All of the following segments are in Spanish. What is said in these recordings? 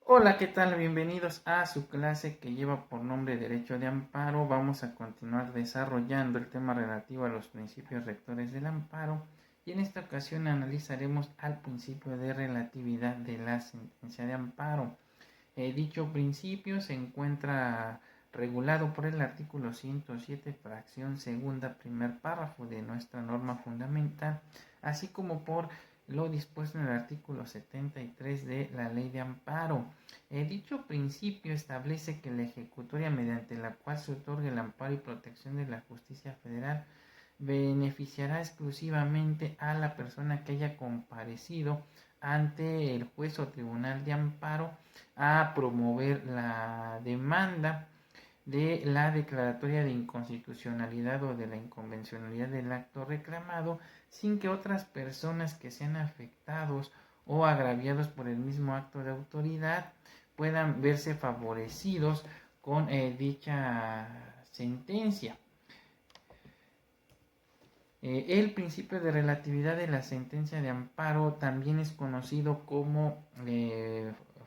Hola, ¿qué tal? Bienvenidos a su clase que lleva por nombre Derecho de Amparo. Vamos a continuar desarrollando el tema relativo a los principios rectores del amparo y en esta ocasión analizaremos al principio de relatividad de la sentencia de amparo. Dicho principio se encuentra regulado por el artículo 107, fracción segunda, primer párrafo de nuestra norma fundamental, así como por lo dispuesto en el artículo 73 de la Ley de Amparo. Dicho principio establece que la ejecutoria mediante la cual se otorga el amparo y protección de la justicia federal beneficiará exclusivamente a la persona que haya comparecido ante el juez o tribunal de amparo a promover la demanda de la declaratoria de inconstitucionalidad o de la inconvencionalidad del acto reclamado, sin que otras personas que sean afectados o agraviados por el mismo acto de autoridad puedan verse favorecidos con dicha sentencia. El principio de relatividad de la sentencia de amparo también es conocido como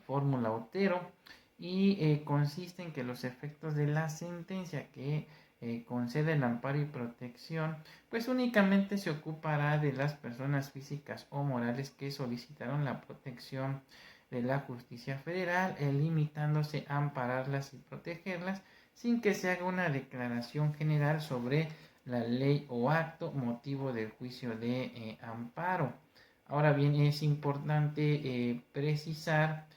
fórmula Otero y consiste en que los efectos de la sentencia que concede el amparo y protección pues únicamente se ocupará de las personas físicas o morales que solicitaron la protección de la justicia federal, limitándose a ampararlas y protegerlas sin que se haga una declaración general sobre la ley o acto motivo del juicio de amparo. Ahora bien, es importante precisar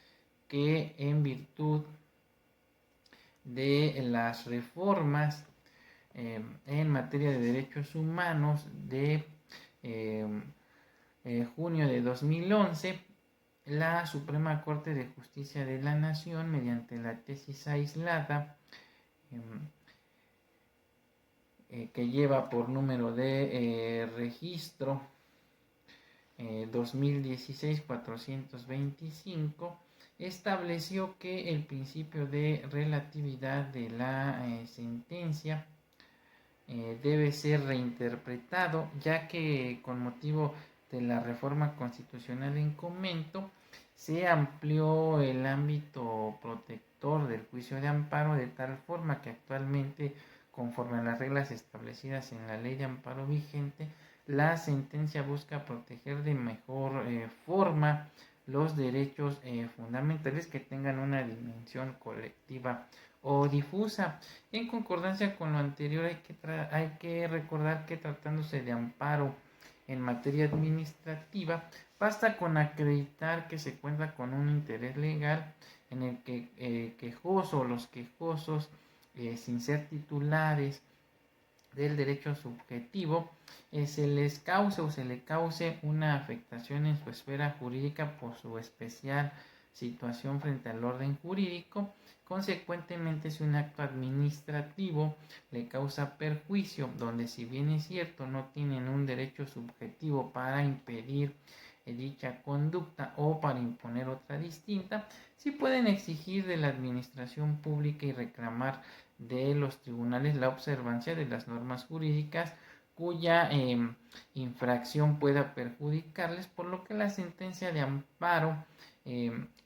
que en virtud de las reformas en materia de derechos humanos de eh, junio de 2011, la Suprema Corte de Justicia de la Nación, mediante la tesis aislada, que lleva por número de registro 2016-425, estableció que el principio de relatividad de la sentencia debe ser reinterpretado, ya que con motivo de la reforma constitucional en comento se amplió el ámbito protector del juicio de amparo de tal forma que actualmente, conforme a las reglas establecidas en la ley de amparo vigente, la sentencia busca proteger de mejor forma los derechos fundamentales que tengan una dimensión colectiva o difusa. En concordancia con lo anterior, hay que recordar que tratándose de amparo en materia administrativa, basta con acreditar que se cuenta con un interés legal en el que quejoso o los quejosos, sin ser titulares del derecho subjetivo, se les cause o se le cause una afectación en su esfera jurídica por su especial situación frente al orden jurídico. Consecuentemente, si un acto administrativo le causa perjuicio, donde si bien es cierto no tienen un derecho subjetivo para impedir dicha conducta o para imponer otra distinta, sí pueden exigir de la administración pública y reclamar de los tribunales la observancia de las normas jurídicas cuya infracción pueda perjudicarles, por lo que la sentencia de amparo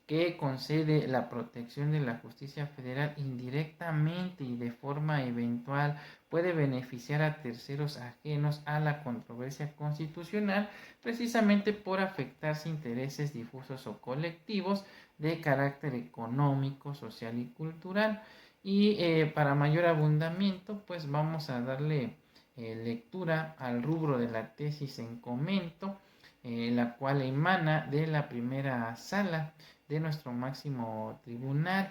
que concede la protección de la justicia federal indirectamente y de forma eventual puede beneficiar a terceros ajenos a la controversia constitucional, precisamente por afectarse intereses difusos o colectivos de carácter económico, social y cultural. Y para mayor abundamiento, pues vamos a darle lectura al rubro de la tesis en comento, la cual emana de la primera sala de nuestro máximo tribunal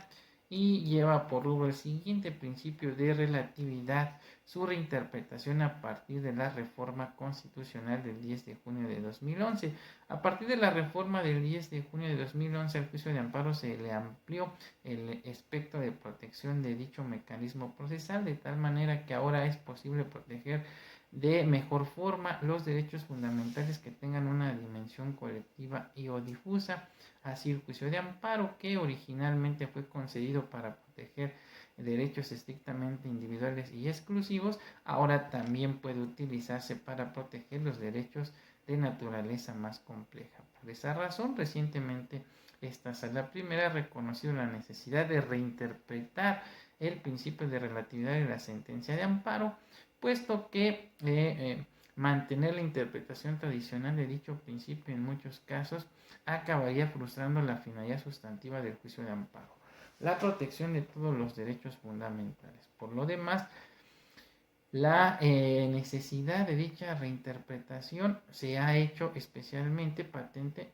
y lleva por rubro el siguiente: principio de relatividad, su reinterpretación a partir de la reforma constitucional del 10 de junio de 2011. A partir de la reforma del 10 de junio de 2011, al juicio de amparo se le amplió el espectro de protección de dicho mecanismo procesal, de tal manera que ahora es posible proteger de mejor forma los derechos fundamentales que tengan una dimensión colectiva y o difusa. Así, el juicio de amparo, que originalmente fue concedido para proteger derechos estrictamente individuales y exclusivos, ahora también puede utilizarse para proteger los derechos de naturaleza más compleja. Por esa razón, recientemente esta Sala Primera ha reconocido la necesidad de reinterpretar el principio de relatividad de la sentencia de amparo, puesto que mantener la interpretación tradicional de dicho principio en muchos casos acabaría frustrando la finalidad sustantiva del juicio de amparo, la protección de todos los derechos fundamentales. Por lo demás, la necesidad de dicha reinterpretación se ha hecho especialmente patente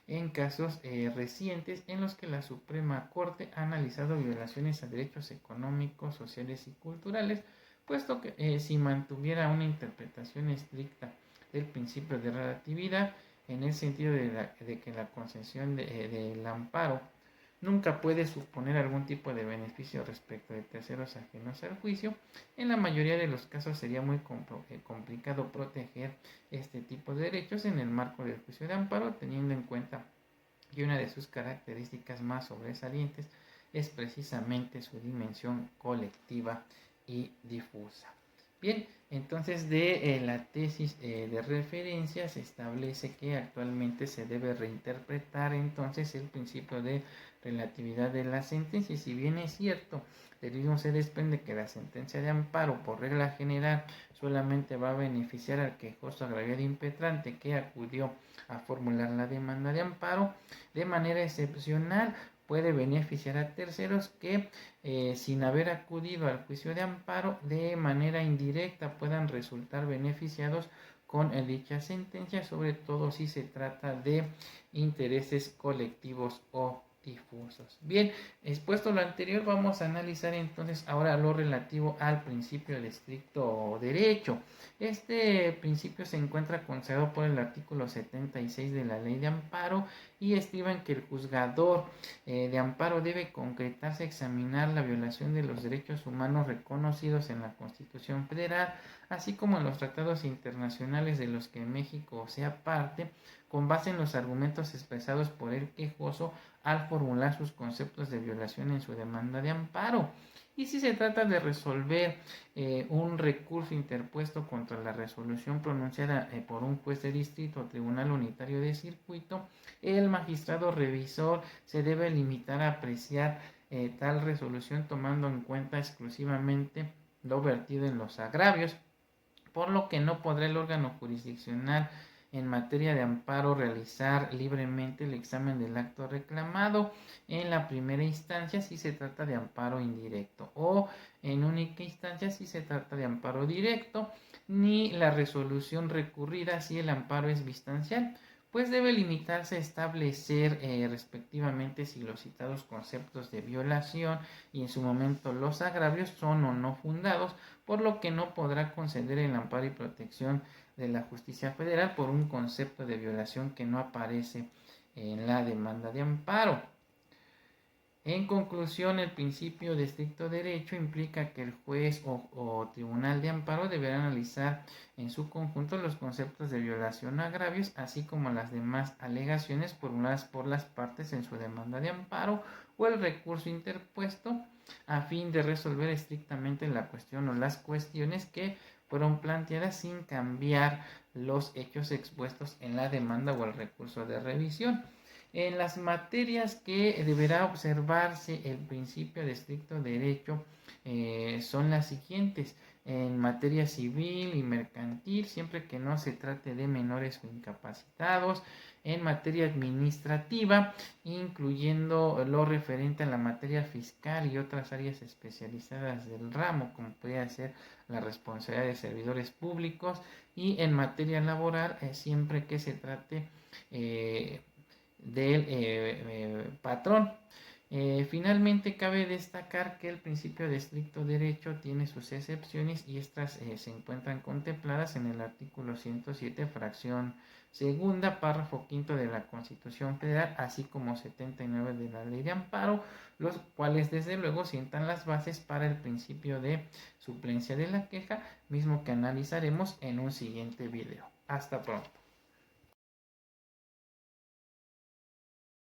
en casos recientes en los que la Suprema Corte ha analizado violaciones a derechos económicos, sociales y culturales, puesto que si mantuviera una interpretación estricta del principio de relatividad, en el sentido de que la concesión del amparo nunca puede suponer algún tipo de beneficio respecto de terceros ajenos al juicio, en la mayoría de los casos sería muy complicado proteger este tipo de derechos en el marco del juicio de amparo, teniendo en cuenta que una de sus características más sobresalientes es precisamente su dimensión colectiva y difusa. Bien, entonces de la tesis de referencia se establece que actualmente se debe reinterpretar entonces el principio de relatividad de la sentencia. Y si bien es cierto, del mismo se desprende que la sentencia de amparo por regla general solamente va a beneficiar al quejoso agraviado impetrante que acudió a formular la demanda de amparo, de manera excepcional puede beneficiar a terceros que sin haber acudido al juicio de amparo de manera indirecta puedan resultar beneficiados con dicha sentencia, sobre todo si se trata de intereses colectivos o difusos. Bien, expuesto lo anterior, vamos a analizar entonces ahora lo relativo al principio del estricto derecho. Este principio se encuentra consagrado por el artículo 76 de la Ley de Amparo y estriba en que el juzgador de amparo debe concretarse, examinar la violación de los derechos humanos reconocidos en la Constitución Federal, así como en los tratados internacionales de los que México sea parte, con base en los argumentos expresados por el quejoso al formular sus conceptos de violación en su demanda de amparo. Y si se trata de resolver un recurso interpuesto contra la resolución pronunciada por un juez de distrito o tribunal unitario de circuito, el magistrado revisor se debe limitar a apreciar tal resolución tomando en cuenta exclusivamente lo vertido en los agravios, por lo que no podrá el órgano jurisdiccional en materia de amparo realizar libremente el examen del acto reclamado en la primera instancia si se trata de amparo indirecto o en única instancia si se trata de amparo directo, ni la resolución recurrida si el amparo es vistancial, pues debe limitarse a establecer respectivamente si los citados conceptos de violación y en su momento los agravios son o no fundados, por lo que no podrá conceder el amparo y protección de la justicia federal por un concepto de violación que no aparece en la demanda de amparo. En conclusión, el principio de estricto derecho implica que el juez o tribunal de amparo deberá analizar en su conjunto los conceptos de violación o agravios, así como las demás alegaciones formuladas por las partes en su demanda de amparo o el recurso interpuesto, a fin de resolver estrictamente la cuestión o las cuestiones que fueron planteadas sin cambiar los hechos expuestos en la demanda o el recurso de revisión. En las materias que deberá observarse el principio de estricto derecho son las siguientes: en materia civil y mercantil, siempre que no se trate de menores o incapacitados; en materia administrativa, incluyendo lo referente a la materia fiscal y otras áreas especializadas del ramo, como podría ser la responsabilidad de servidores públicos; y en materia laboral, siempre que se trate del patrón. Finalmente, cabe destacar que el principio de estricto derecho tiene sus excepciones y estas se encuentran contempladas en el artículo 107, fracción segunda, párrafo quinto de la Constitución Federal, así como 79 de la Ley de Amparo, los cuales desde luego sientan las bases para el principio de suplencia de la queja, mismo que analizaremos en un siguiente video. Hasta pronto.